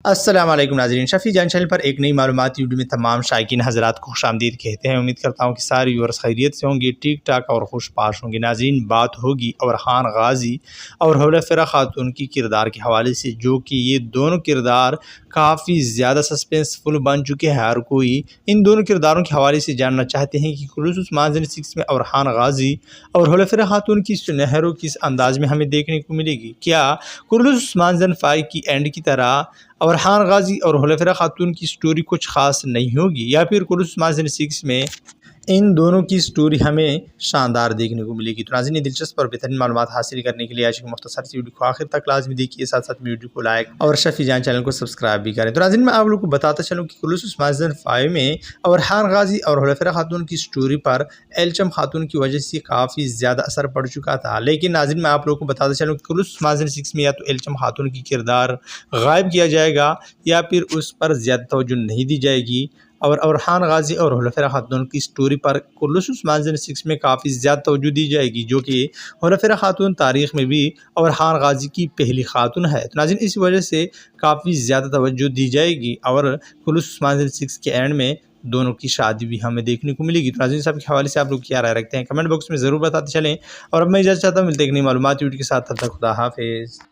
السلام علیکم ناظرین، شفیع جان چینل پر ایک نئی معلومات ویڈیو میں تمام شائقین حضرات کو خوش آمدید کہتے ہیں۔ امید کرتا ہوں کہ ساری ویورز خیریت سے ہوں گے، ٹھیک ٹھاک اور خوش پاش ہوں گے۔ ناظرین، بات ہوگی اورحان غازی اور حلیفرہ خاتون کی کردار کے حوالے سے، جو کہ یہ دونوں کردار کافی زیادہ سسپینسفل بن چکے ہیں۔ ہر کوئی ان دونوں کرداروں کے حوالے سے جاننا چاہتے ہیں کہ کلوسوس مانزن 6 میں اورحان غازی اور حلیفرہ خاتون کی سنہروں کس انداز میں ہمیں دیکھنے کو ملے گی۔ کیا کلوسوس مانزن 5 کی اینڈ کی طرح اورحان غازی اور حلیفرہ خاتون کی سٹوری کچھ خاص نہیں ہوگی، یا پھر کلوسوس مانزن 6 میں ان دونوں کی سٹوری ہمیں شاندار دیکھنے کو ملے گی؟ تو ناظرین، دلچسپ اور بہترین معلومات حاصل کرنے کے لیے آج کی مختصر سی ویڈیو کو آخر تک لازمی دیکھیے، ساتھ ساتھ ویڈیو کو لائک اور شفیع جان چینل کو سبسکرائب بھی کریں۔ تو ناظرین، میں آپ لوگوں کو بتاتا چلوں کہ کلوسوس مانزن 5 میں اورحان غازی اور حلیفرہ خاتون کی سٹوری پر ایلچم خاتون کی وجہ سے کافی زیادہ اثر پڑ چکا تھا، لیکن ناظرین میں آپ لوگوں کو بتاتا چلوں کہ کلوسوس مانزن 6 میں یا تو ایلچم خاتون کی کردار غائب کیا جائے گا، یا پھر اس پر زیادہ توجہ نہیں دی جائے گی، اور اورحان غازی اور حلیفرہ خاتون کی سٹوری پر کلوسوس مانزن 6 میں کافی زیادہ توجہ دی جائے گی، جو کہ حلیفرہ خاتون تاریخ میں بھی اورحان غازی کی پہلی خاتون ہے۔ تو ناظرین، اس وجہ سے کافی زیادہ توجہ دی جائے گی، اور کلوسوس مانزن 6 کے اینڈ میں دونوں کی شادی بھی ہمیں دیکھنے کو ملے گی۔ تو ناظرین، سب کے حوالے سے آپ لوگ کیا رائے رکھتے ہیں کمنٹ باکس میں ضرور بتاتے چلیں، اور اب میں اجازت چاہتا ہوں، ملتے ہیں ایک نئی معلومات ویڈیو کے ساتھ، تب تک خدا حافظ۔